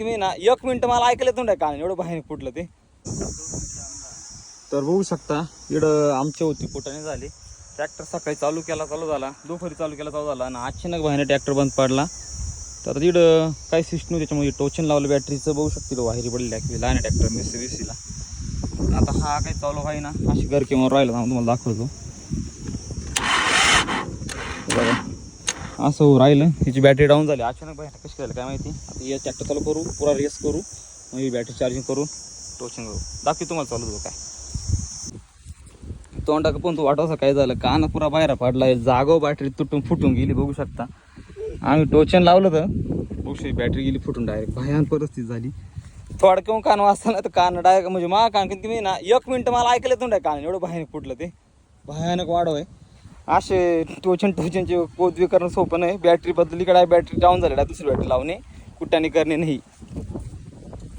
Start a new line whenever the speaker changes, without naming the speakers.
मी ना 1 मिनिट मला ऐकलं येत नाही कान एवढं बाहेर फुटलं ते. तर बघू शकता इकडं आमच्या होती फुटाने झाली. ट्रॅक्टर सकाळी चालू झाला, दुपारी चालू झाला आणि अचानक बाहेर ट्रॅक्टर बंद पडला. तर आता तिकडं काही सिस्टम त्याच्यामुळे टोचन लावलं बॅटरीचं. बघू शकते वाहिरी पडली ॲक्च्युली लहान ट्रॅक्टर मिस्सीला. आता हा काही चालू आहे ना अशी घर किंवा राहिला ना तुम्हाला दाखवतो बघा असं हो राहिलं. हिची बॅटरी डाऊन झाली अचानक बाहेर कशी झाली काय माहिती. आता या ट्रॅक्टर चालू करू पुरा रेस करू मग ही बॅटरी चार्जिंग करू टोचन करू दाखवी तुम्हाला चालू काय. तोंडा पण तो वाटायचा काय झालं कान पुरा बाहेर पडला जागो बॅटरी तुटून फुटून गेली बघू शकता. आम्ही टोचन लावलं तर बघू बॅटरी गेली फुटून डायरेक्ट भयान परिस्थिती झाली. थोडं किंवा कान वाजताना तर कान डायरेक्ट म्हणजे मा कान किती मी ना 1 मिनिट मला ऐकलं येत नाही कान एवढं बाहेर फुटलं ते भयानक वाढव आहे. असे टोचनचे कोदवी करणं सोपं नाही. बॅटरी बदलली कडे बॅटरी डाऊन झाली दुसरी बॅटरी लावणे कुठ्याने करणे नाही.